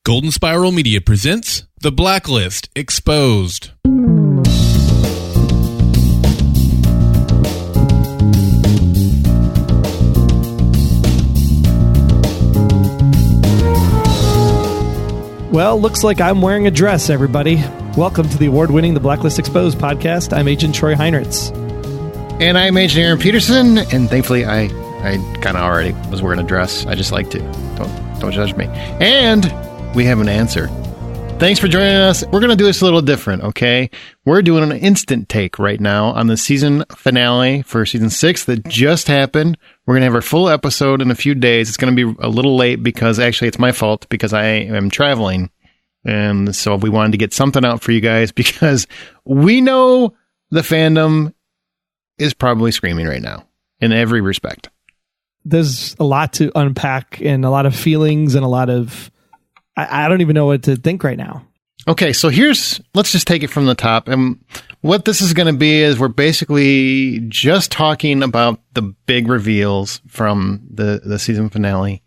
Golden Spiral Media presents The Blacklist Exposed. Well, looks like I'm wearing a dress, everybody. Welcome to the award-winning The Blacklist Exposed podcast. I'm Agent Troy Heinrichs. And I'm Agent Aaron Peterson, and thankfully I kind of already was wearing a dress. I just like to. Don't judge me. And we have an answer. Thanks for joining us. We're going to do this a little different, okay? We're doing an instant take right now on the season finale for season 6 that just happened. We're going to have our full episode in a few days. It's going to be a little late because actually it's my fault because I am traveling. And so we wanted to get something out for you guys because we know the fandom is probably screaming right now in every respect. There's a lot to unpack and a lot of feelings and a lot of... I don't even know what to think right now. Okay, so let's just take it from the top. And what this is going to be is we're basically just talking about the big reveals from the season finale.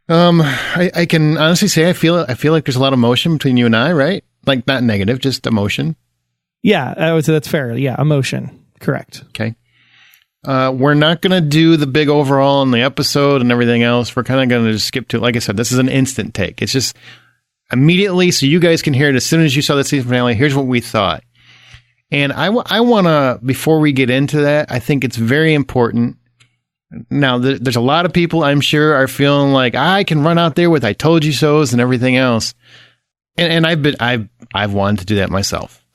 I can honestly say I feel like there's a lot of emotion between you and I, right? Like not negative, just emotion. Yeah, I would say that's fair. Yeah, emotion. Correct. Okay. We're not going to do the big overall in the episode and everything else. We're kind of going to just skip to, like I said, this is an instant take. It's just immediately, so you guys can hear it as soon as you saw the season finale. Here's what we thought. And I want to, before we get into that, I think it's very important. Now, there's a lot of people I'm sure are feeling like I can run out there with I told you so's and everything else. And I've wanted to do that myself.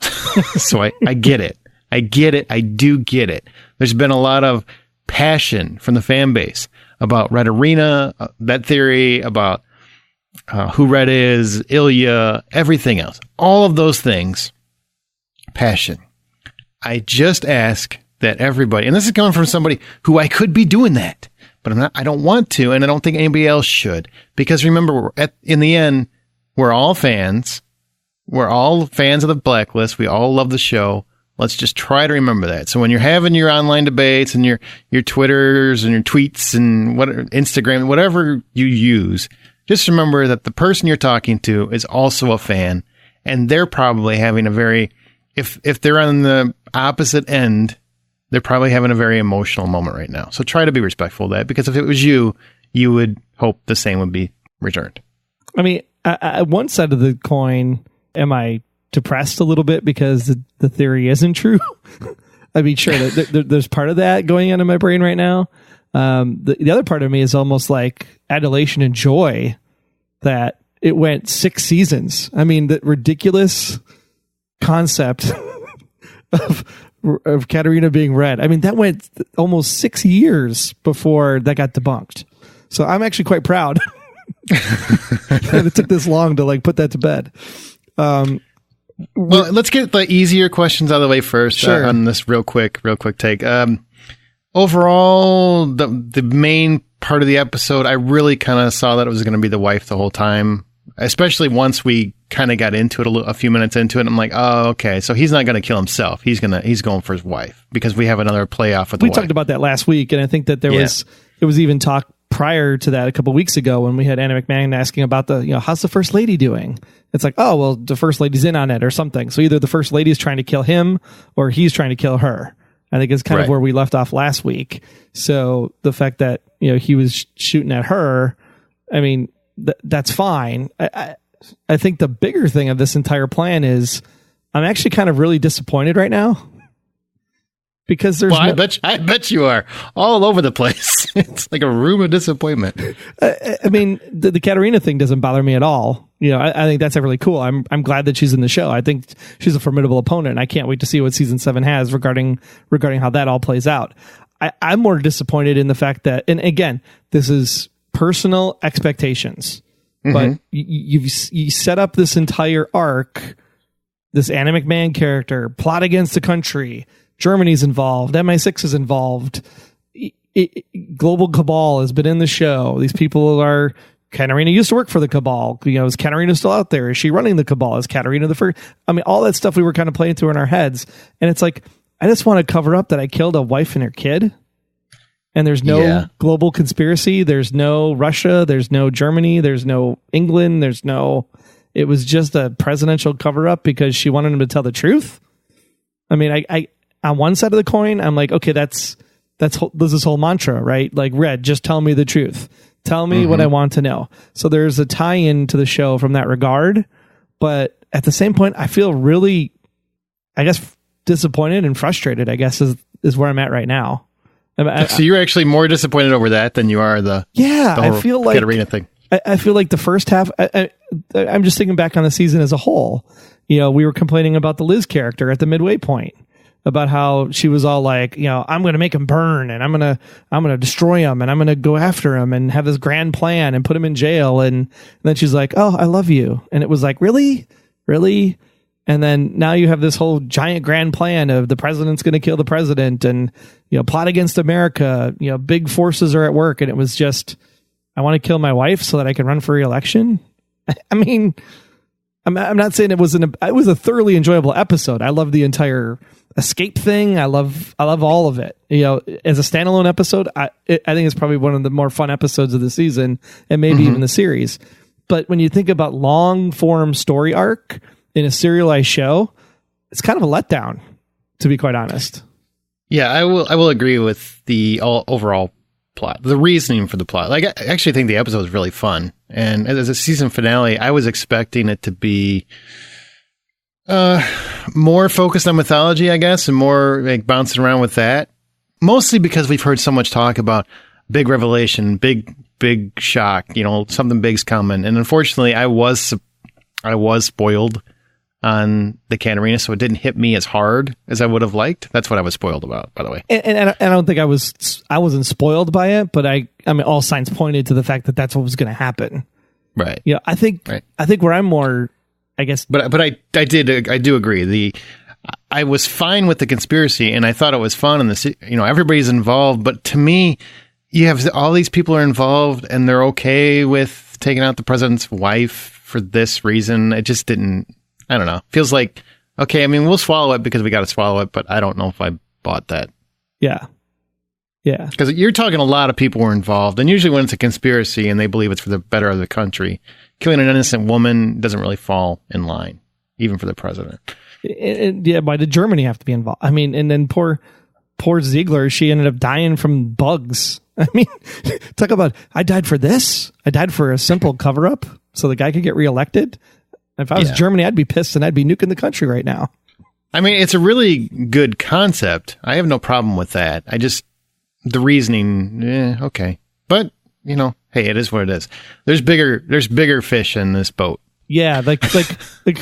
So I get it. I get it. I do get it. There's been a lot of passion from the fan base about Red Arena, that theory, about who Red is, Ilya, everything else. All of those things. Passion. I just ask that everybody, and this is coming from somebody who I could be doing that, but I don't want to, and I don't think anybody else should. Because remember, in the end, we're all fans. We're all fans of the Blacklist. We all love the show. Let's just try to remember that. So when you're having your online debates and your Twitters and your tweets and Instagram, whatever you use, just remember that the person you're talking to is also a fan, and they're probably having a very, if they're on the opposite end, they're probably having a very emotional moment right now. So try to be respectful of that, because if it was you would hope the same would be returned. I mean, one side of the coin, am I depressed a little bit because the theory isn't true? I mean, sure, there's part of that going on in my brain right now. The other part of me is almost like adulation and joy that it went 6 seasons. I mean, the ridiculous concept of Katarina being Red. I mean, that went almost 6 years before that got debunked. So I'm actually quite proud that it took this long to like put that to bed. Well, let's get the easier questions out of the way first. Sure. On this real quick take. Overall, the main part of the episode, I really kind of saw that it was going to be the wife the whole time, especially once we kind of got into it a few minutes into it. I'm like, oh, okay, so he's not going to kill himself. He's going for his wife because we have another playoff with the wife. We talked about that last week, and I think that there was even talk prior to that a couple weeks ago when we had Anna McMahon asking about how's the First Lady doing? It's like, oh, well, the First Lady's in on it or something. So either the First Lady is trying to kill him or he's trying to kill her. I think it's kind of where we left off last week. So the fact that, he was shooting at her, I mean, that's fine. I think the bigger thing of this entire plan is I'm actually kind of really disappointed right now. Because there's I bet you are all over the place. It's like a room of disappointment. I mean, the Katarina thing doesn't bother me at all. I think that's really cool. I'm glad that she's in the show. I think she's a formidable opponent. And I can't wait to see what season 7 has regarding how that all plays out. I'm more disappointed in the fact that, and again, this is personal expectations, but you set up this entire arc, this Anna McMahon character, plot against the country. Germany's involved. MI6 is involved. Global Cabal has been in the show. These people are... Katarina used to work for the Cabal. Is Katarina still out there? Is she running the Cabal? Is Katarina the first? I mean, all that stuff we were kind of playing through in our heads. And it's like, I just want to cover up that I killed a wife and her kid. And there's no global conspiracy. There's no Russia. There's no Germany. There's no England. It was just a presidential cover up because she wanted him to tell the truth. I mean, I on one side of the coin, I'm like, okay, there's this whole mantra, right? Like, Red, just tell me the truth. Tell me what I want to know. So there's a tie-in to the show from that regard. But at the same point, I feel really, I guess, disappointed and frustrated, I guess, is where I'm at right now. So you're actually more disappointed over that than you are the I feel like Katarina thing. I feel like the first half, I'm just thinking back on the season as a whole. You know, we were complaining about the Liz character at the midway point, about how she was all like, you know, I'm going to make him burn, and I'm going to destroy him, and I'm going to go after him and have this grand plan and put him in jail. And then she's like, oh, I love you. And it was like, really? And then now you have this whole giant grand plan of the president's going to kill the president and, you know, plot against America. You know, big forces are at work. And it was just, I want to kill my wife so that I can run for re-election. I mean, I'm not saying it was a thoroughly enjoyable episode. I love the entire escape thing. I love all of it. You know, as a standalone episode, I think it's probably one of the more fun episodes of the season and maybe even the series. But when you think about long form story arc in a serialized show, it's kind of a letdown, to be quite honest. Yeah, I will agree with the overall plot, the reasoning for the plot. Like, I actually think the episode was really fun. And as a season finale, I was expecting it to be more focused on mythology, I guess, and more like bouncing around with that. Mostly because we've heard so much talk about big revelation, big shock, you know, something big's coming. And unfortunately, I was spoiled on the Katarina, so it didn't hit me as hard as I would have liked. That's what I was spoiled about, by the way. And I don't think I wasn't spoiled by it, but I mean, all signs pointed to the fact that that's what was going to happen. Right. Yeah, I think where I'm more, I guess. But I do agree. I was fine with the conspiracy, and I thought it was fun, and you know, everybody's involved. But to me, you have all these people are involved, and they're okay with taking out the president's wife for this reason. It just didn't. I don't know. Feels like, okay, I mean, we'll swallow it because we got to swallow it, but I don't know if I bought that. Yeah. Yeah. Because you're talking a lot of people were involved, and usually when it's a conspiracy and they believe it's for the better of the country, killing an innocent woman doesn't really fall in line, even for the president. Yeah, why did Germany have to be involved? I mean, and then poor Ziegler, she ended up dying from bugs. I mean, talk about, I died for this. I died for a simple cover-up so the guy could get reelected. If I was Germany, I'd be pissed and I'd be nuking the country right now. I mean, it's a really good concept. I have no problem with that. I just, the reasoning, okay. But, you know, hey, it is what it is. There's bigger fish in this boat. Yeah, like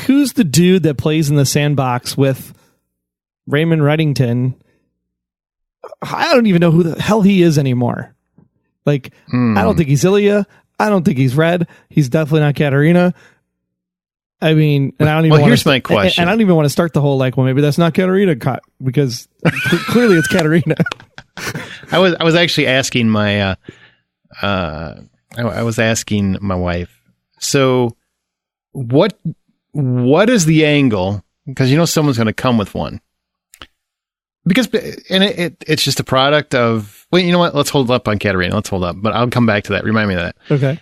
who's the dude that plays in the sandbox with Raymond Reddington? I don't even know who the hell he is anymore. Like, I don't think he's Ilya. I don't think he's Red. He's definitely not Katarina. I mean, and I don't even. Well, here's my question. And I don't even want to start the whole like, well, maybe that's not Katarina cut because clearly it's Katarina. I was actually asking my I was asking my wife. So, what is the angle? Because you know someone's going to come with one. Because it's just a product of. Well, you know what? Let's hold up on Katarina. Let's hold up, but I'll come back to that. Remind me of that. Okay.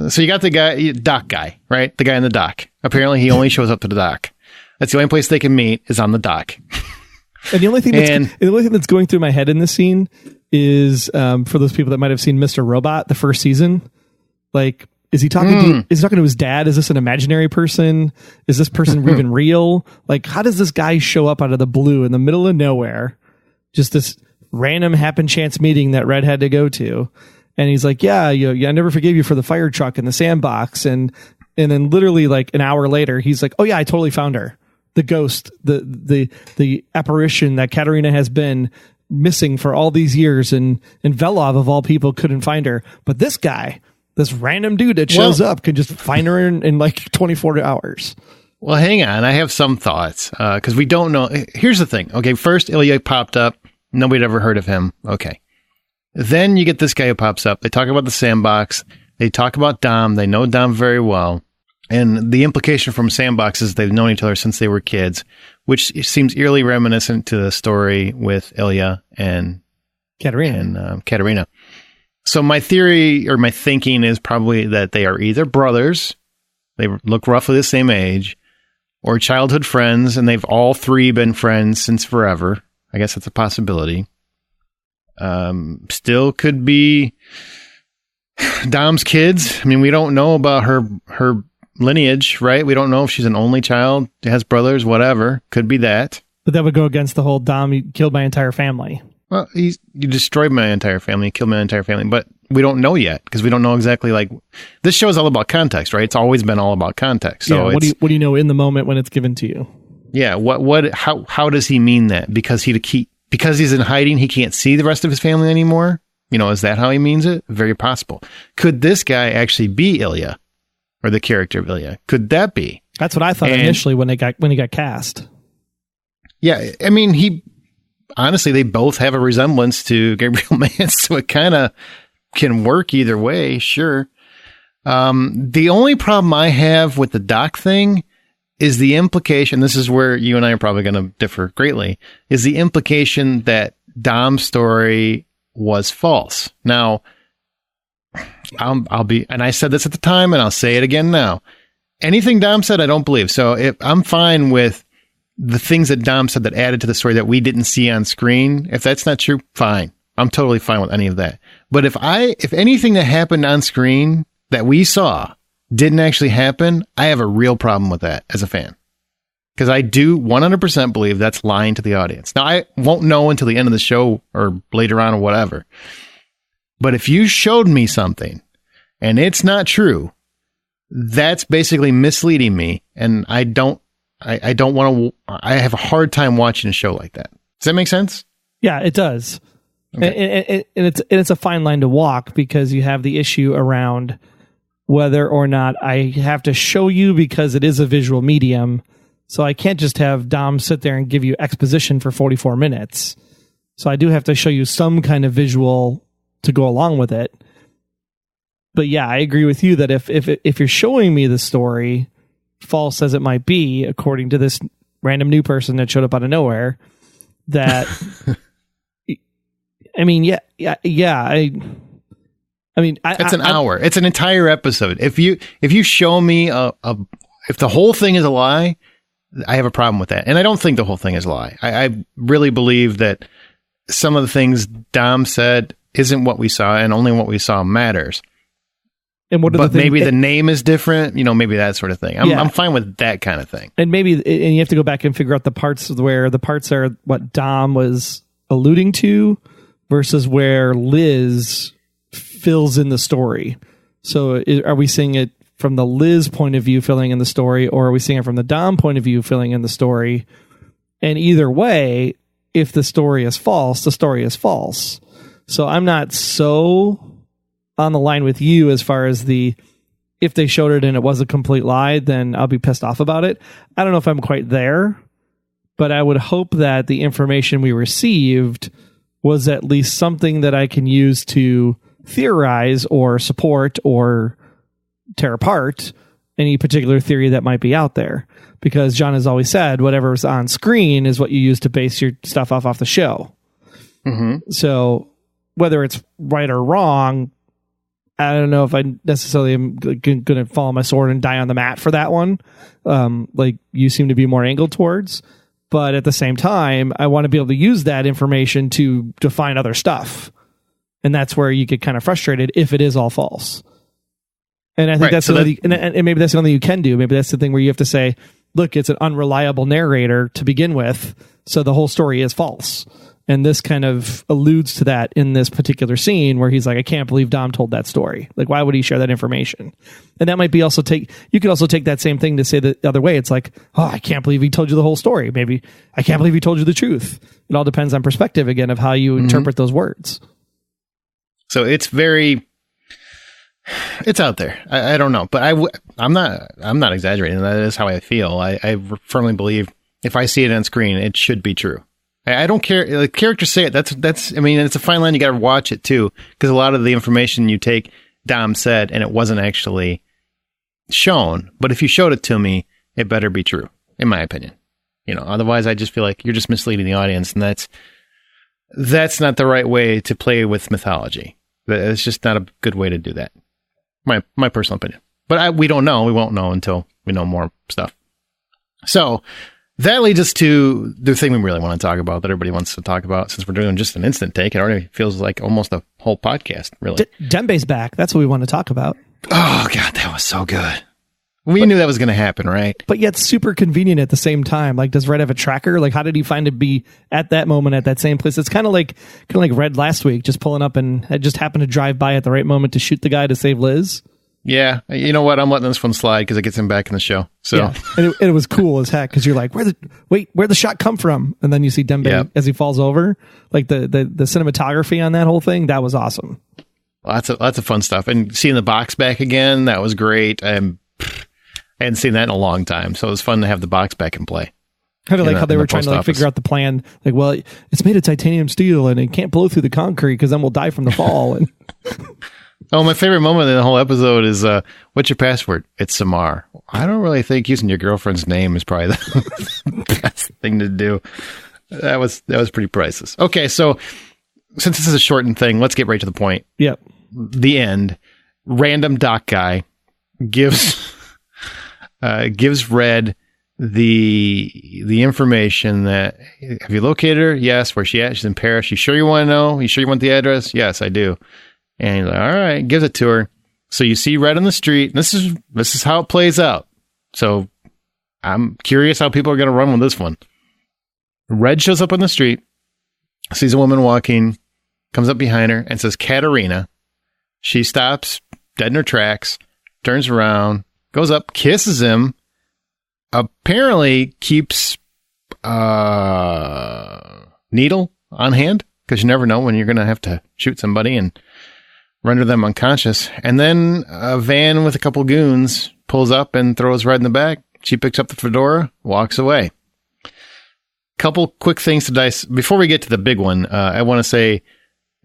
So you got the dock guy, right? The guy in the dock. Apparently, he only shows up to the dock. That's the only place they can meet is on the dock. And the only thing that's going through my head in this scene is for those people that might have seen Mr. Robot the first season. Like, is he talking? Is he talking to his dad? Is this an imaginary person? Is this person even real? Like, how does this guy show up out of the blue in the middle of nowhere? Just this random happen chance meeting that Red had to go to. And he's like, yeah, I never forgave you for the fire truck in the sandbox. And then literally like an hour later, he's like, oh yeah, I totally found her. The ghost, the apparition that Katarina has been missing for all these years. And Velov of all people couldn't find her. But this guy, this random dude that shows up can just find her in like 24 hours. Well, hang on. I have some thoughts because we don't know. Here's the thing. Okay. First, Ilya popped up. Nobody had ever heard of him. Okay. Then you get this guy who pops up. They talk about the sandbox. They talk about Dom. They know Dom very well. And the implication from sandbox is they've known each other since they were kids, which seems eerily reminiscent to the story with Ilya and Katerina. and Katerina. So my theory or my thinking is probably that they are either brothers, they look roughly the same age, or childhood friends, and they've all three been friends since forever. I guess that's a possibility. Still could be Dom's kids. I mean, we don't know about her lineage, right? We don't know if she's an only child, has brothers, whatever. Could be that. But that would go against the whole Dom, you killed my entire family. Well, you destroyed my entire family, killed my entire family, but we don't know yet because we don't know exactly. Like, this show is all about context, right? It's always been all about context. So what do you know in the moment when it's given to you? Yeah. How does he mean that? Because he's in hiding, he can't see the rest of his family anymore. Is that how he means it? Very possible. Could this guy actually be Ilya, or the character of Ilya? Could that be? That's what I thought initially when he got cast. Yeah, I mean, honestly, they both have a resemblance to Gabriel Mance, so it kind of can work either way, sure. The only problem I have with the Doc thing is the implication, this is where you and I are probably going to differ greatly, is the implication that Dom's story was false. Now, and I said this at the time, and I'll say it again now. Anything Dom said, I don't believe. So if I'm fine with the things that Dom said that added to the story that we didn't see on screen. If that's not true, fine. I'm totally fine with any of that. But if anything that happened on screen that we saw didn't actually happen, I have a real problem with that as a fan. Because I do 100% believe that's lying to the audience. Now, I won't know until the end of the show or later on or whatever. But if you showed me something and it's not true, that's basically misleading me. And I don't want to, I have a hard time watching a show like that. Does that make sense? Yeah, it does. Okay. And it's a fine line to walk because you have the issue around whether or not I have to show you because it is a visual medium. So I can't just have Dom sit there and give you exposition for 44 minutes. So I do have to show you some kind of visual to go along with it. But yeah, I agree with you that if you're showing me the story, false as it might be, according to this random new person that showed up out of nowhere, that I mean, yeah. It's an hour. It's an entire episode. If you show me if the whole thing is a lie, I have a problem with that. And I don't think the whole thing is a lie. I really believe that some of the things Dom said isn't what we saw, and only what we saw matters. And but maybe the name is different, maybe that sort of thing. I'm fine with that kind of thing. And you have to go back and figure out the parts where the parts are what Dom was alluding to versus where Liz fills in the story. So are we seeing it from the Liz point of view filling in the story, or are we seeing it from the Dom point of view filling in the story? And either way, if the story is false, the story is false. So I'm not so on the line with you as far as if they showed it and it was a complete lie, then I'll be pissed off about it. I don't know if I'm quite there, but I would hope that the information we received was at least something that I can use to theorize or support or tear apart any particular theory that might be out there. Because John has always said, whatever's on screen is what you use to base your stuff off the show. Mm-hmm. So whether it's right or wrong, I don't know if I necessarily am going to fall on my sword and die on the mat for that one. Like you seem to be more angled towards. But at the same time, I want to be able to use that information to define other stuff. And that's where you get kind of frustrated if it is all false. And I think that's and maybe that's the only thing you can do. Maybe that's the thing where you have to say, look, it's an unreliable narrator to begin with, so the whole story is false. And this kind of alludes to that in this particular scene where he's like, I can't believe Dom told that story. Like, why would he share that information? And that might be you could also take that same thing to say the other way. It's like, oh, I can't believe he told you the whole story. Maybe I can't believe he told you the truth. It all depends on perspective again of how you interpret those words. So it's out there. I don't know, but I'm not exaggerating. That is how I feel. I firmly believe if I see it on screen, it should be true. I don't care. The characters say it. That's. I mean, it's a fine line. You got to watch it too, because a lot of the information you take, Dom said, and it wasn't actually shown. But if you showed it to me, it better be true, in my opinion. Otherwise, I just feel like you're just misleading the audience, and that's not the right way to play with mythology. It's just not a good way to do that. My personal opinion. But we don't know. We won't know until we know more stuff. So that leads us to the thing we really want to talk about, that everybody wants to talk about. Since we're doing just an instant take, it already feels like almost a whole podcast, really. Dembe's back. That's what we want to talk about. Oh, God, that was so good. We knew that was going to happen, right? But yet super convenient at the same time. Like, does Red have a tracker? Like, how did he find to be at that moment at that same place? It's kind of like Red last week, just pulling up and it just happened to drive by at the right moment to shoot the guy to save Liz. Yeah, you know what? I'm letting this one slide because it gets him back in the show. So yeah. And it was cool as heck because you're like, where'd the shot come from? And then you see Dembe as he falls over. Like the cinematography on that whole thing, that was awesome. Lots of fun stuff. And seeing the box back again, that was great. I hadn't seen that in a long time, so it was fun to have the box back in play. Kind of like how they were trying to figure out the plan. Like, well, it's made of titanium steel and it can't blow through the concrete because then we'll die from the fall. And oh, my favorite moment in the whole episode is, what's your password? It's Samar. I don't really think using your girlfriend's name is probably the best thing to do. That was pretty priceless. Okay, so since this is a shortened thing, let's get right to the point. Yep. The end. Random doc guy gives Red the information that, have you located her? Yes. Where's she at? She's in Paris. You sure you want to know? You sure you want the address? Yes, I do. And he's like, all right, gives it to her. So you see Red on the street. This is how it plays out. So I'm curious how people are going to run with this one. Red shows up on the street, sees a woman walking, comes up behind her and says, Katerina. She stops dead in her tracks, turns around, goes up, kisses him, apparently keeps needle on hand because you never know when you're going to have to shoot somebody and render them unconscious. And then a van with a couple goons pulls up and throws Red in the back. She picks up the fedora, walks away. Couple quick things to dice. Before we get to the big one, I want to say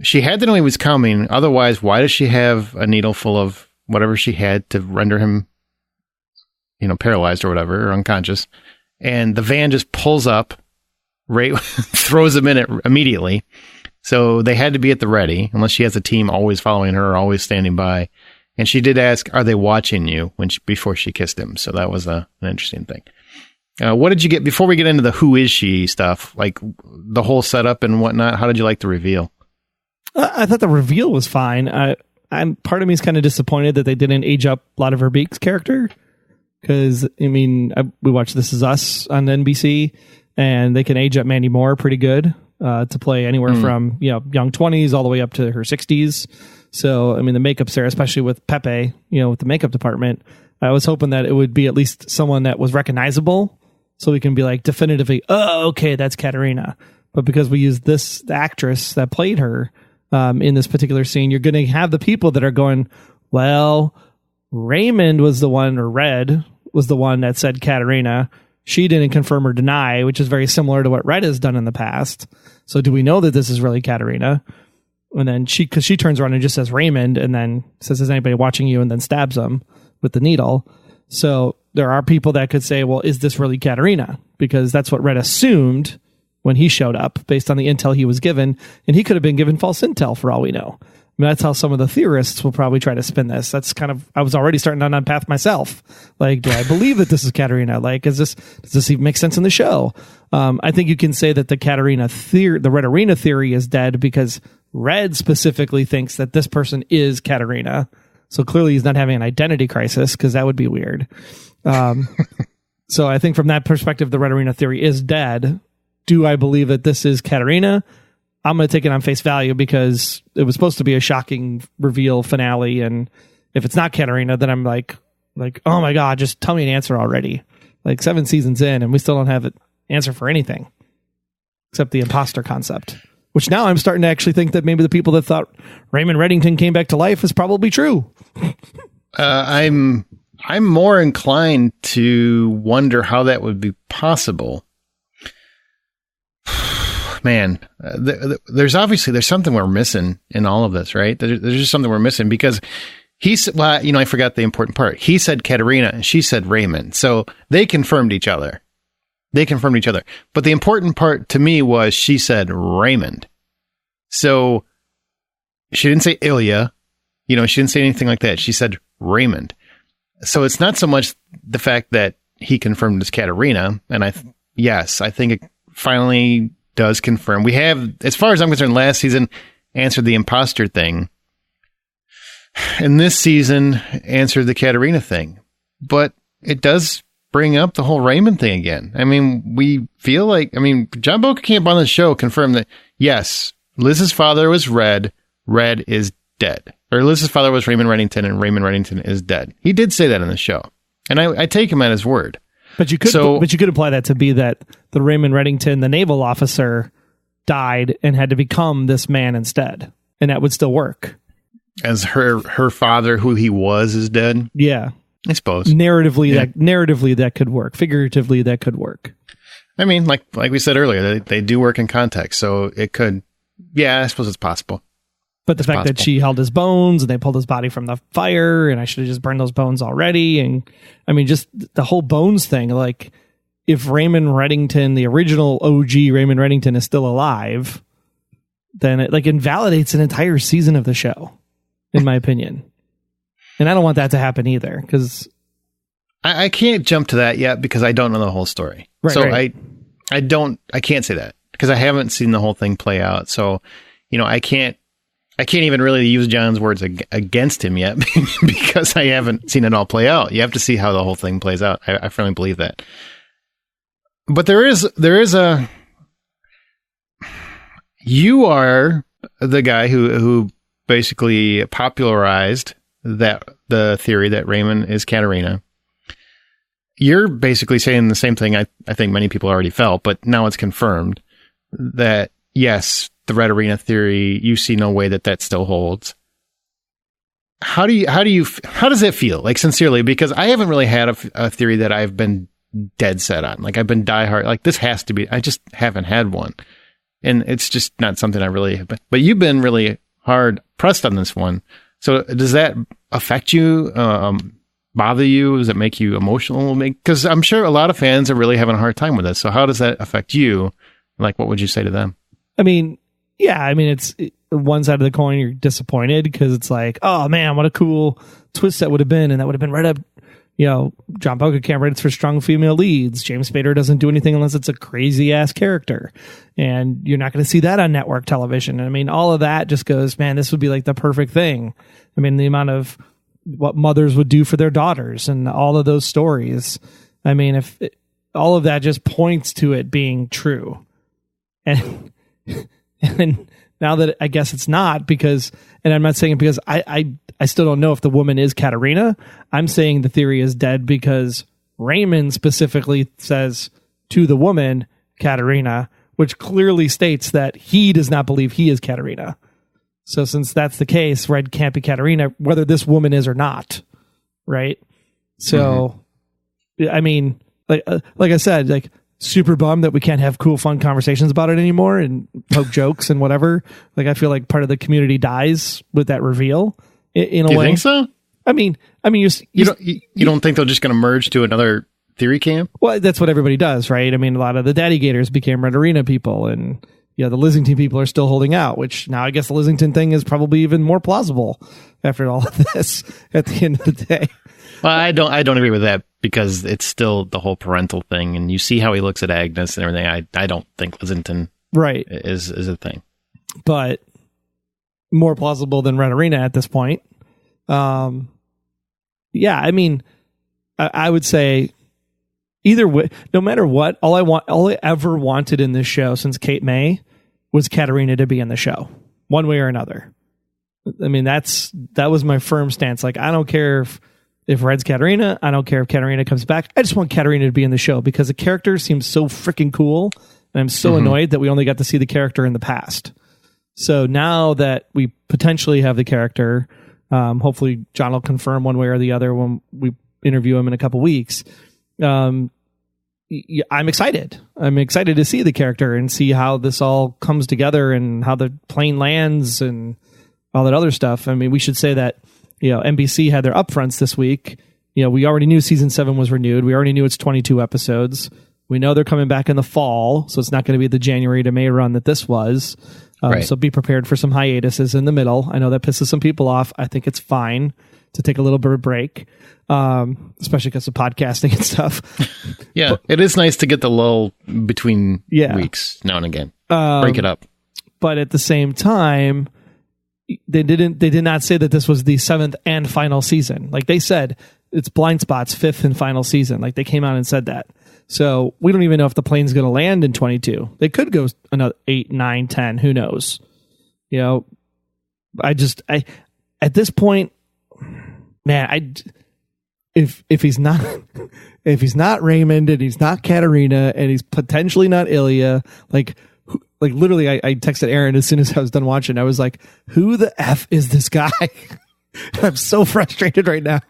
she had to know he was coming. Otherwise, why does she have a needle full of whatever she had to render him, paralyzed or whatever, or unconscious? And the van just pulls up, right, throws him in it immediately. So they had to be at the ready, unless she has a team always following her, always standing by. And she did ask, "Are they watching you?" before she kissed him. So that was an interesting thing. What did you get before we get into the who is she stuff, like the whole setup and whatnot? How did you like the reveal? I thought the reveal was fine. I'm part of me is kind of disappointed that they didn't age up a lot of her Beaks character. Because, we watched This Is Us on NBC, and they can age up Mandy Moore pretty good to play anywhere from young 20s all the way up to her 60s. So, the makeup's there, especially with Pepe, with the makeup department. I was hoping that it would be at least someone that was recognizable, so we can be like definitively, oh, okay, that's Katerina. But because we used the actress that played her in this particular scene, you're going to have the people that are going, well, Raymond was the one, or Red was the one that said Katerina. She didn't confirm or deny, which is very similar to what Red has done in the past. So do we know that this is really Katerina? And then because she turns around and just says Raymond, and then says, is anybody watching you? And then stabs him with the needle. So there are people that could say, well, is this really Katerina? Because that's what Red assumed when he showed up based on the intel he was given. And he could have been given false intel for all we know. That's how some of the theorists will probably try to spin this. That's kind of, I was already starting down that path myself. Like, do I believe that this is Katerina? Like, does this even make sense in the show? I think you can say that the Katerina theory, the Red Arena theory, is dead because Red specifically thinks that this person is Katerina. So clearly he's not having an identity crisis, because that would be weird. So I think from that perspective, the Red Arena theory is dead. Do I believe that this is Katerina? I'm going to take it on face value because it was supposed to be a shocking reveal finale. And if it's not Katerina, then I'm like, oh my God, just tell me an answer already. Like 7 seasons in and we still don't have an answer for anything except the imposter concept, which now I'm starting to actually think that maybe the people that thought Raymond Reddington came back to life is probably true. I'm more inclined to wonder how that would be possible. Man, there's something we're missing in all of this, right? There's just something we're missing because he said, I forgot the important part. He said Katerina and she said Raymond. So they confirmed each other. But the important part to me was she said Raymond. So she didn't say Ilya, she didn't say anything like that. She said Raymond. So it's not so much the fact that he confirmed it's Katerina. And I think it finally does confirm. We have, as far as I'm concerned, last season answered the imposter thing. And this season answered the Katerina thing. But it does bring up the whole Raymond thing again. I mean, we feel like, John Bokenkamp on the show confirmed that, yes, Liz's father was Red. Red is dead. Or Liz's father was Raymond Reddington, and Raymond Reddington is dead. He did say that in the show. And I take him at his word. But you could apply that to be that the Raymond Reddington, the naval officer, died and had to become this man instead. And that would still work. As her father, who he was, is dead? Yeah. I suppose. Narratively, that could work. Figuratively, that could work. I mean, like we said earlier, they do work in context, so it could. Yeah, I suppose it's possible. But the fact that she held his bones and they pulled his body from the fire, and I should have just burned those bones already. And I mean, just the whole bones thing. Like, if Raymond Reddington, the original OG Raymond Reddington, is still alive, then it invalidates an entire season of the show, in my opinion. And I don't want that to happen either, because I can't jump to that yet because I don't know the whole story. Right, so right. I can't say that because I haven't seen the whole thing play out. So, I can't even really use John's words against him yet because I haven't seen it all play out. You have to see how the whole thing plays out. I firmly believe that. But there is you are the guy who basically popularized the theory that Raymond is Katerina. You're basically saying the same thing I think many people already felt, but now it's confirmed that, yes, the Red Arena theory, you see no way that still holds. How does that feel? Like, sincerely, because I haven't really had a theory that I've been dead set on. Like, I've been diehard. Like, this has to be, I just haven't had one. And it's just not something I really have been, but you've been really hard pressed on this one. So does that affect you, bother you? Does it make you emotional? Because I'm sure a lot of fans are really having a hard time with this. So how does that affect you? Like, what would you say to them? I mean, it's one side of the coin. You're disappointed because it's like, oh man, what a cool twist that would have been. And that would have been right up, John Bokenkamp writes for strong female leads. James Spader doesn't do anything unless it's a crazy ass character. And you're not going to see that on network television. I mean, all of that just goes, man, this would be like the perfect thing. I mean, the amount of what mothers would do for their daughters and all of those stories. I mean, all of that just points to it being true. And now that I guess it's not, because, and I'm not saying it because I still don't know if the woman is Katerina. I'm saying the theory is dead because Raymond specifically says to the woman, Katerina, which clearly states that he does not believe he is Katerina. So since that's the case, Red can't be Katerina, whether this woman is or not. Right. So, I mean, like I said, like, super bummed that we can't have cool, fun conversations about it anymore and poke jokes and whatever. Like, I feel like part of the community dies with that reveal in a way. You think so? I mean, you don't think they're just going to merge to another theory camp? Well, that's what everybody does, right? I mean, a lot of the Daddy Gators became Red Arena people, and the Lizington people are still holding out, which now I guess the Lizington thing is probably even more plausible after all of this at the end of the day. Well, I don't agree with that because it's still the whole parental thing, and you see how he looks at Agnes and everything. I don't think Lizington is a thing, but more plausible than Red Arena at this point. I mean, I would say either way, no matter what, all I ever wanted in this show since Kate May was Katerina to be in the show, one way or another. I mean, that was my firm stance. Like, I don't care if Red's Katerina, I don't care if Katerina comes back. I just want Katerina to be in the show because the character seems so freaking cool. And I'm so annoyed that we only got to see the character in the past. So now that we potentially have the character, hopefully John will confirm one way or the other when we interview him in a couple weeks. I'm excited. I'm excited to see the character and see how this all comes together and how the plane lands and all that other stuff. I mean, we should say that, NBC had their upfronts this week. We already knew season 7 was renewed. We already knew it's 22 episodes. We know they're coming back in the fall, so it's not going to be the January to May run that this was. Right. So be prepared for some hiatuses in the middle. I know that pisses some people off. I think it's fine to take a little bit of a break, especially because of podcasting and stuff. Yeah, it is nice to get the lull between weeks now and again. Break it up. But at the same time, they did not say that this was the 7th and final season. Like they said, it's Blind Spot's 5th and final season. Like they came out and said that. So we don't even know if the plane's going to land in 22. They could go another 8, 9, 10. Who knows? You know, I at this point, man, if he's not Raymond and he's not Katarina and he's potentially not Ilya, like literally, I texted Aaron as soon as I was done watching. I was like, "Who the F is this guy?" I'm so frustrated right now.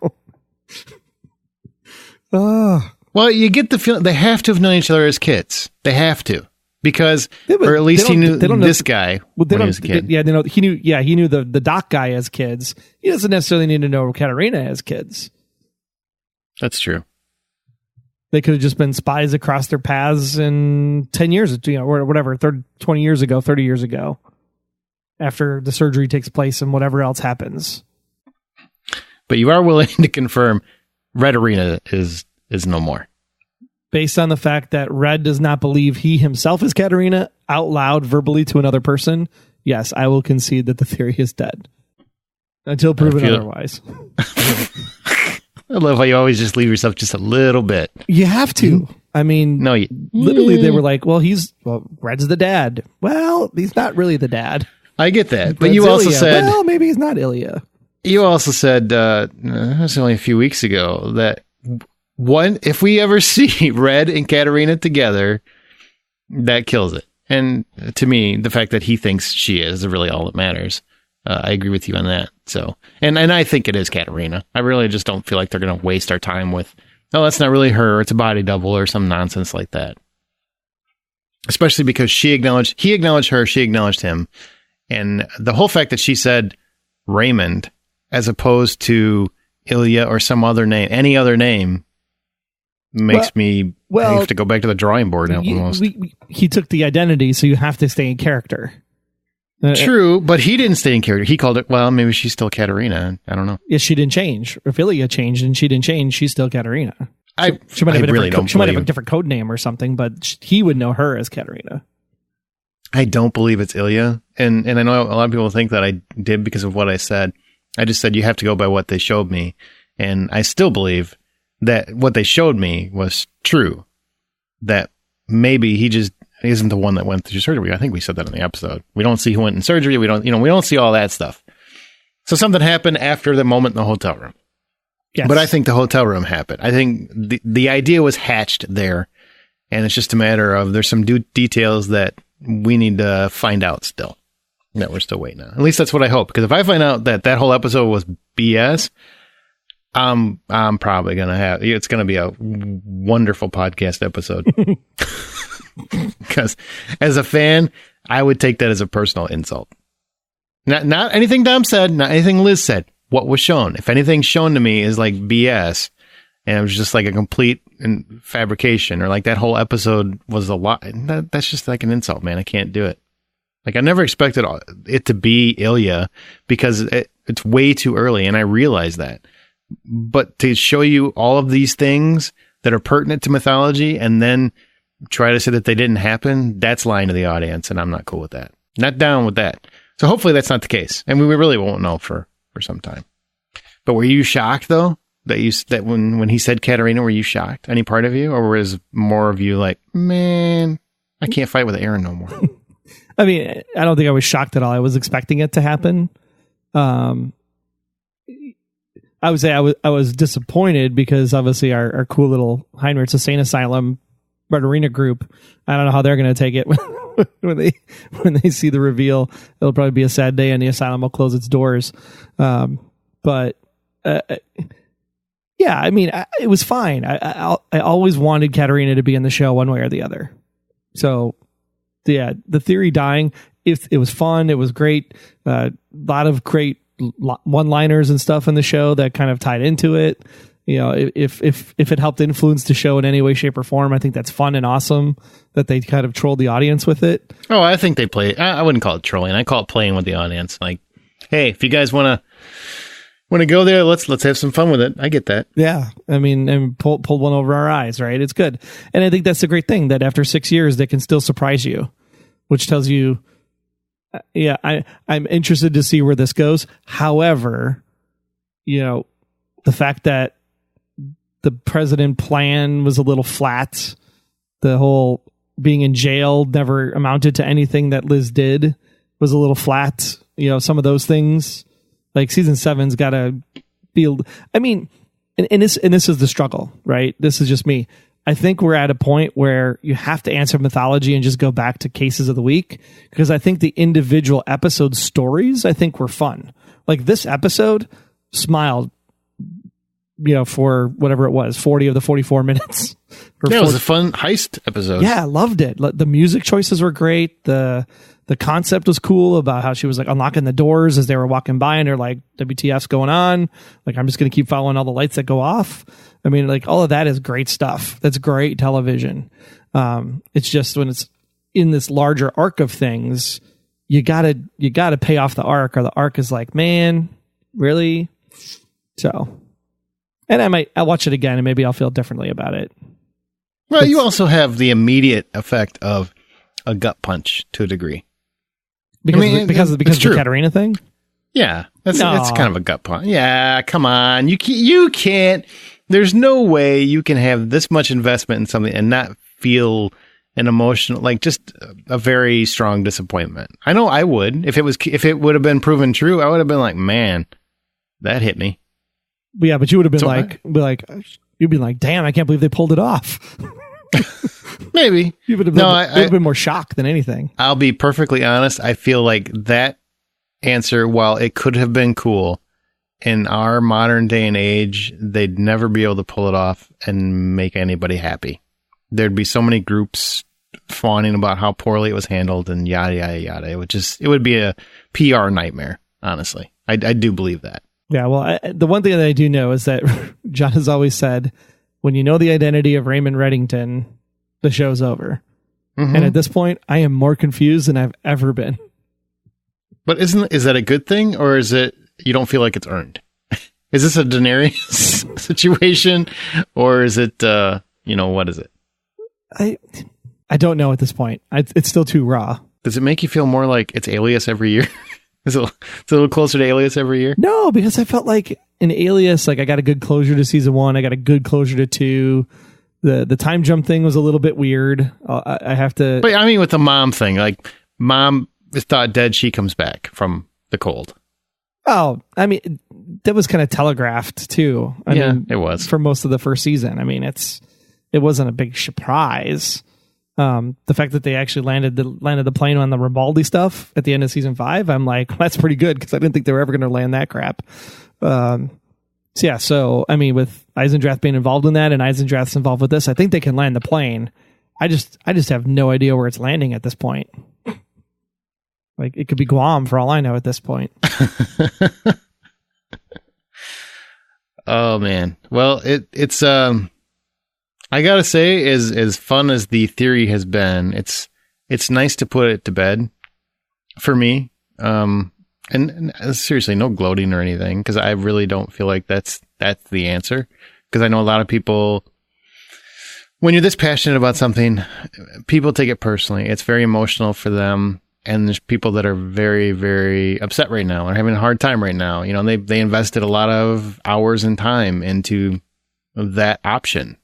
Well, you get the feeling they have to have known each other as kids. They have to, because, or at least he knew this guy when he was a kid. He knew the doc guy as kids. He doesn't necessarily need to know Katarina as kids. That's true. They could have just been spies across their paths in 10 years, or whatever, 20 years ago, 30 years ago, after the surgery takes place and whatever else happens. But you are willing to confirm Red Arena is no more. Based on the fact that Red does not believe he himself is Katarina out loud verbally to another person, yes, I will concede that the theory is dead. Until proven otherwise. I love how you always just leave yourself just a little bit. You have to. I mean, no, literally they were like, well, Red's the dad. Well, he's not really the dad. I get that. But Red's you also Ilya. said... Well, maybe he's not Ilya. You also said, this was only a few weeks ago, that if we ever see Red and Katarina together, that kills it. And to me, the fact that he thinks she is really all that matters. I agree with you on that. So, and I think it is Katarina. I really just don't feel like they're going to waste our time with, oh, that's not really her. It's a body double or some nonsense like that. Especially because he acknowledged her, she acknowledged him. And the whole fact that she said Raymond as opposed to Ilya or some other name, any other name, makes me have to go back to the drawing board almost. He took the identity, so you have to stay in character. True, but he didn't stay in character. He called it, well, maybe she's still Katarina. I don't know. Yeah, she didn't change. If Ilya changed and she didn't change, she's still Katarina. She might have a different code name or something, but he would know her as Katarina. I don't believe it's Ilya. And I know a lot of people think that I did because of what I said. I just said you have to go by what they showed me. And I still believe that what they showed me was true. That maybe he just isn't the one that went through surgery. I think we said that in the episode. We don't see who went in surgery. We don't see all that stuff. So something happened after the moment in the hotel room. Yes. But I think the hotel room happened. I think the idea was hatched there. And it's just a matter of there's some details that we need to find out still. That we're still waiting on. At least that's what I hope. Because if I find out that whole episode was BS, I'm probably going to it's going to be a wonderful podcast episode. Because as a fan, I would take that as a personal insult. Not anything Dom said, not anything Liz said. What was shown. If anything shown to me is like BS, and it was just like a complete fabrication, or like that whole episode was a lot, that's just like an insult, man. I can't do it. Like I never expected it to be Ilya because it's way too early, and I realize that. But to show you all of these things that are pertinent to mythology and then try to say that they didn't happen, that's lying to the audience, and I'm not cool with that. Not down with that. So hopefully that's not the case, and we really won't know for some time. But were you shocked though that when he said Katarina, were you shocked? Any part of you, or was more of you like, man, I can't fight with Aaron no more? I mean, I don't think I was shocked at all. I was expecting it to happen. I would say I was disappointed because obviously our cool little Heinrich's Insane Asylum Red Arena group, I don't know how they're going to take it when they see the reveal. It'll probably be a sad day and the asylum will close its doors. But yeah, I mean, it was fine. I always wanted Katarina to be in the show one way or the other. So yeah, the theory dying, it was fun. It was great. A lot of great one-liners and stuff in the show that kind of tied into it. You know, if it helped influence the show in any way, shape, or form, I think that's fun and awesome that they kind of trolled the audience with it. Oh, I think they play. I wouldn't call it trolling. I call it playing with the audience. Like, hey, if you guys want to go there, let's have some fun with it. I get that. Yeah, I mean, and pulled one over our eyes, right? It's good, and I think that's the great thing that after 6 years, they can still surprise you, which tells you, yeah, I'm interested to see where this goes. However, you know, the fact that the president plan was a little flat. The whole being in jail never amounted to anything that Liz did was a little flat. You know, some of those things, like season 7's got to be, I mean, and this is the struggle, right? This is just me. I think we're at a point where you have to answer mythology and just go back to cases of the week, because I think the individual episode stories, I think, were fun. Like this episode, smiled, you know, for whatever it was, 40 of the 44 minutes. Yeah, it was a fun heist episode. Yeah, I loved it. The music choices were great. The concept was cool about how she was like unlocking the doors as they were walking by, and they're like, WTF's going on? Like, I'm just going to keep following all the lights that go off. I mean, like, all of that is great stuff. That's great television. It's just when it's in this larger arc of things, you gotta pay off the arc, or the arc is like, man, really? So, and I'll watch it again and maybe I'll feel differently about it. Well, you also have the immediate effect of a gut punch to a degree. Because of the Katarina thing? Yeah, it's kind of a gut punch. Yeah, come on. You can't, there's no way you can have this much investment in something and not feel an emotional, like just a very strong disappointment. I know I would. If it would have been proven true, I would have been like, man, that hit me. Yeah, but you would have been you'd be like, damn, I can't believe they pulled it off. Maybe. You would have been more shocked than anything. I'll be perfectly honest. I feel like that answer, while it could have been cool, in our modern day and age, they'd never be able to pull it off and make anybody happy. There'd be so many groups fawning about how poorly it was handled and yada, yada, yada. It would be a PR nightmare, honestly. I do believe that. Yeah, well, the one thing that I do know is that John has always said, when you know the identity of Raymond Reddington, the show's over. Mm-hmm. And at this point, I am more confused than I've ever been. But is that a good thing, or is it you don't feel like it's earned? Is this a Daenerys situation, or is it, what is it? I don't know at this point. It's still too raw. Does it make you feel more like it's Alias every year? It's a little closer to Alias every year? No, because I felt like in Alias, like I got a good closure to season 1. I got a good closure to 2. The time jump thing was a little bit weird. I have to... But I mean, with the mom thing, like mom is thought dead, she comes back from the cold. Oh, I mean, that was kind of telegraphed too. I mean, it was. For most of the first season. I mean, it wasn't a big surprise. The fact that they actually landed the plane on the Ribaldi stuff at the end of season 5, I'm like, well, that's pretty good, because I didn't think they were ever going to land that crap. So I mean, with Eisendrath being involved in that, and Eisendrath's involved with this, I think they can land the plane. I just have no idea where it's landing at this point. Like, it could be Guam for all I know at this point. Oh man, well it's I gotta say, as fun as the theory has been, it's nice to put it to bed for me. And seriously, no gloating or anything, because I really don't feel like that's the answer. Because I know a lot of people, when you're this passionate about something, people take it personally. It's very emotional for them. And there's people that are very, very upset right now and having a hard time right now. You know, they invested a lot of hours and time into that option.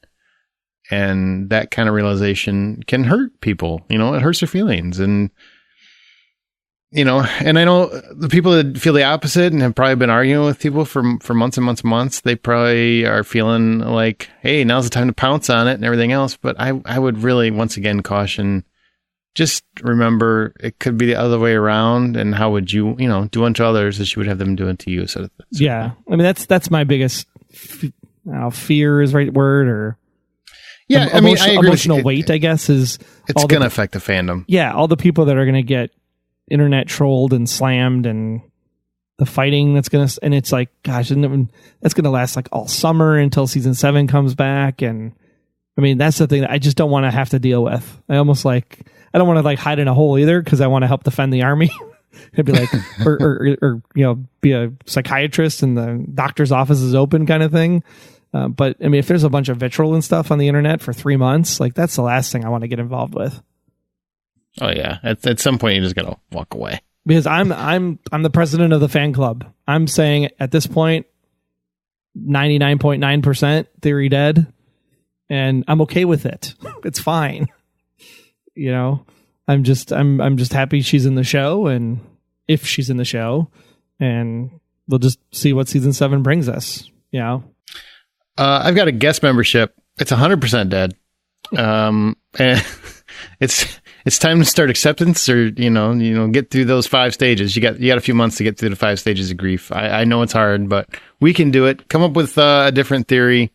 And that kind of realization can hurt people. You know, it hurts their feelings. And, you know, and I know the people that feel the opposite and have probably been arguing with people for months and months and months, they probably are feeling like, hey, now's the time to pounce on it and everything else. But I would really, once again, caution, just remember it could be the other way around. And how would you do unto others as you would have them do unto you? So yeah. I mean, that's my biggest fear is the right word, or... Yeah, I mean, I agree. Emotional weight, I guess, is... It's going to affect the fandom. Yeah, all the people that are going to get internet trolled and slammed and the fighting that's gonna, and it's like, gosh, that's gonna last like all summer until season 7 comes back. And I mean, that's the thing that I just don't want to have to deal with. I don't want to like hide in a hole either, because I want to help defend the army. It'd be like, or be a psychiatrist and the doctor's office is open kind of thing. But I mean, if there's a bunch of vitriol and stuff on the internet for 3 months, like that's the last thing I want to get involved with. Oh yeah, at some point you just gotta walk away. Because I'm the president of the fan club. I'm saying at this point, 99.9% theory dead, and I'm okay with it. It's fine. I'm just happy she's in the show, and if she's in the show, and we'll just see what season 7 brings us. I've got a guest membership. It's 100% dead. And it's time to start acceptance, or get through those 5 stages. You got a few months to get through the 5 stages of grief. I know it's hard, but we can do it. Come up with a different theory.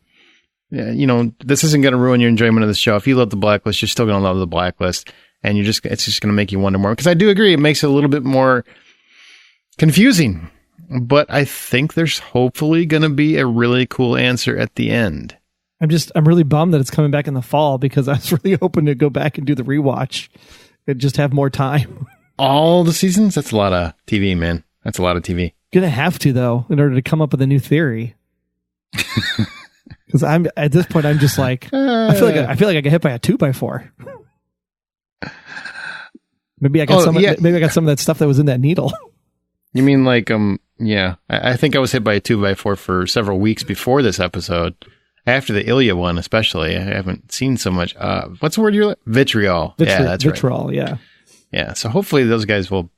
This isn't going to ruin your enjoyment of the show. If you love the Blacklist, you're still going to love the Blacklist, and it's just going to make you wonder more. Because I do agree, it makes it a little bit more confusing. But I think there's hopefully going to be a really cool answer at the end. I'm really bummed that it's coming back in the fall, because I was really hoping to go back and do the rewatch and just have more time. All the seasons? That's a lot of TV, man. That's a lot of TV. Gonna have to, though, in order to come up with a new theory. Because I'm at this point, I'm just like, I feel like I get hit by a 2x4. Maybe I got Maybe I got some of that stuff that was in that needle. You mean like yeah? I think I was hit by a 2x4 for several weeks before this episode. After the Ilya one, especially, I haven't seen so much. What's the word you're like? Vitriol. Yeah, that's right. Vitriol. Yeah. Yeah. So hopefully those guys will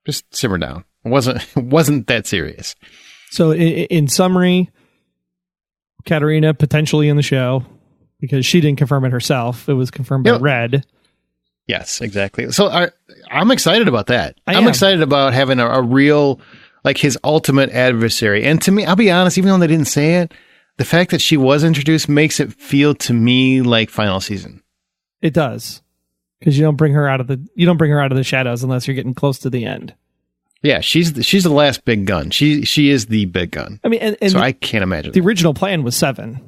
just simmer down. It wasn't that serious. So in summary, Katarina potentially in the show, because she didn't confirm it herself. It was confirmed by Red. Yes, exactly. So I'm excited about that. I'm excited about having a real, like, his ultimate adversary. And to me, I'll be honest, even though they didn't say it, the fact that she was introduced makes it feel to me like final season. It does, because you don't bring her out of the shadows unless you're getting close to the end. Yeah, she's the last big gun. She is the big gun. I mean, and so I can't imagine. The original plan was 7,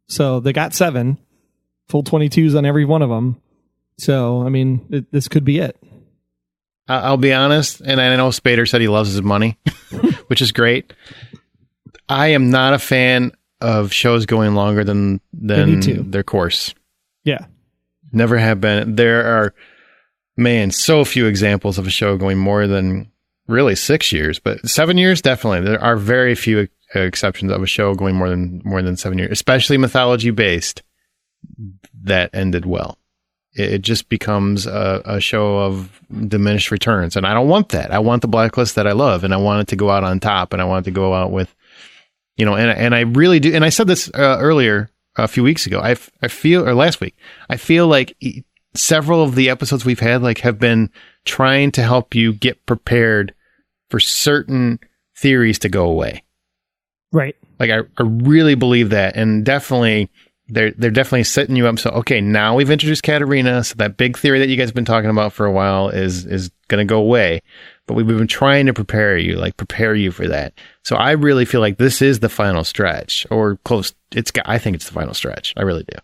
so they got 7 full 22s on every one of them. So I mean, this could be it. I'll be honest, and I know Spader said he loves his money, which is great. I am not a fan of shows going longer than their course. Yeah. Never have been. There are, so few examples of a show going more than really 6 years, but 7 years, definitely. There are very few exceptions of a show going more than 7 years, especially mythology based, that ended well. It just becomes a show of diminished returns. And I don't want that. I want the Blacklist that I love, and I want it to go out on top, and I want it to go out with, and I really do. And I said this earlier, a few weeks ago, or last week, I feel like several of the episodes we've had, like, have been trying to help you get prepared for certain theories to go away. Right. Like, I really believe that. And definitely, they're definitely setting you up. So, okay, now we've introduced Katarina. So that big theory that you guys have been talking about for a while is going to go away. But we've been trying to prepare you for that. So I really feel like this is the final stretch, or close. I think it's the final stretch. I really do.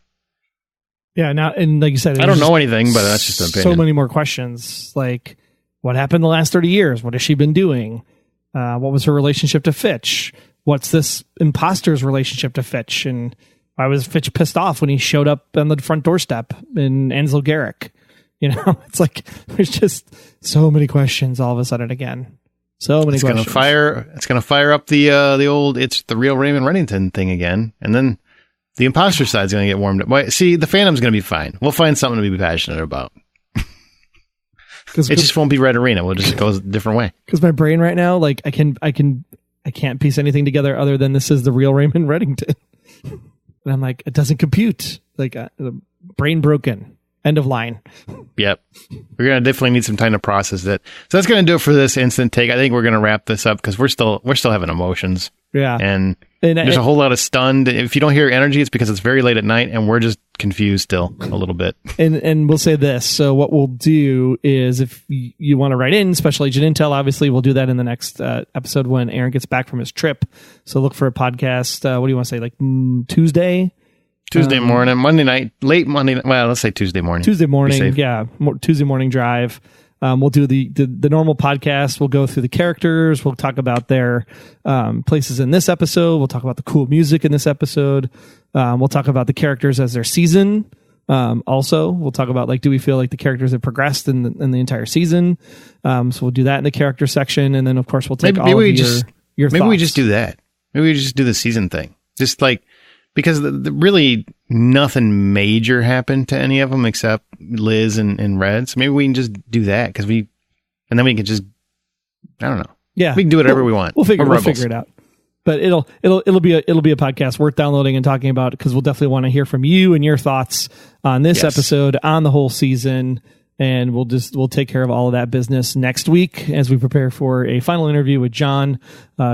Yeah. Now, and like you said, I don't know anything, but that's just an opinion. So many more questions. Like, what happened the last 30 years? What has she been doing? What was her relationship to Fitch? What's this imposter's relationship to Fitch? And why was Fitch pissed off when he showed up on the front doorstep in Ansel Garrick? It's like, there's just so many questions all of a sudden again. So many questions. It's going to fire up the old, it's the real Raymond Reddington thing again. And then the imposter side's going to get warmed up. See, the fandom's going to be fine. We'll find something to be passionate about. It just won't be Red Arena. We'll just go a different way. Because my brain right now, like, I can't piece anything together other than this is the real Raymond Reddington. And I'm like, it doesn't compute. Like, brain broken. End of line. Yep. We're going to definitely need some time to process it. So that's going to do it for this instant take. I think we're going to wrap this up because we're still having emotions. Yeah. And there's a whole lot of stunned. If you don't hear energy, it's because it's very late at night and we're just confused still a little bit. And we'll say this. So what we'll do is if you want to write in Special Agent Intel, obviously we'll do that in the next episode when Aaron gets back from his trip. So look for a podcast. What do you want to say? Like Tuesday? Tuesday morning, Monday night, late Monday night. Well, let's say Tuesday morning. Tuesday morning, yeah. Tuesday morning drive. We'll do the normal podcast. We'll go through the characters. We'll talk about their places in this episode. We'll talk about the cool music in this episode. We'll talk about the characters as their season. Also, we'll talk about do we feel like the characters have progressed in the entire season? So we'll do that in the character section, and then of course we'll take your thoughts. Maybe we just do that. Maybe we just do the season thing. Just because really nothing major happened to any of them except Liz and Red. So maybe we can just do that and then we can just, I don't know. Yeah. We can do whatever we want. We'll figure it out. But it'll be a podcast worth downloading and talking about because we'll definitely want to hear from you and your thoughts on this episode, on the whole season. And we'll take care of all of that business next week as we prepare for a final interview with John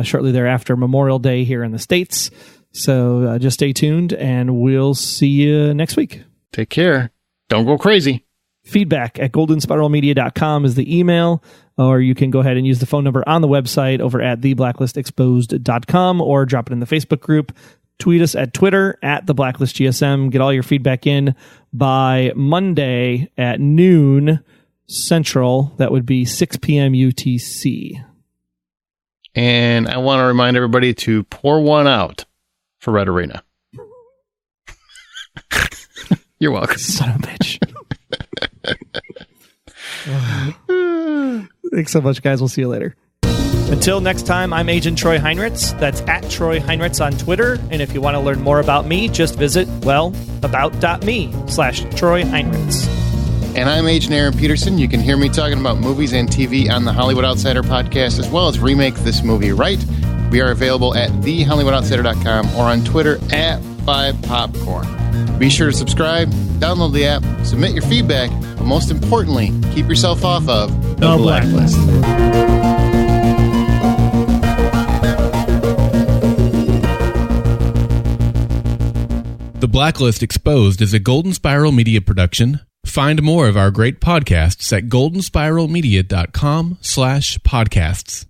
shortly thereafter, Memorial Day here in the States. So just stay tuned, and we'll see you next week. Take care. Don't go crazy. Feedback at goldenspiralmedia.com is the email, or you can go ahead and use the phone number on the website over at theblacklistexposed.com, or drop it in the Facebook group. Tweet us at Twitter at theblacklistgsm. Get all your feedback in by Monday at noon Central. That would be 6 p.m. UTC. And I want to remind everybody to pour one out for Red Arena. You're welcome. Son of a bitch. Thanks so much, guys. We'll see you later. Until next time, I'm Agent Troy Heinritz. That's at Troy Heinritz on Twitter. And if you want to learn more about me, just visit, about.me/Troy Heinritz. And I'm Agent Aaron Peterson. You can hear me talking about movies and TV on the Hollywood Outsider podcast, as well as Remake This Movie Right. We are available at thehollywoodoutsiders.com or on Twitter at 5popcorn. Be sure to subscribe, download the app, submit your feedback, but most importantly, keep yourself off of the Blacklist. The Blacklist Exposed is a Golden Spiral Media production. Find more of our great podcasts at goldenspiralmedia.com/podcasts.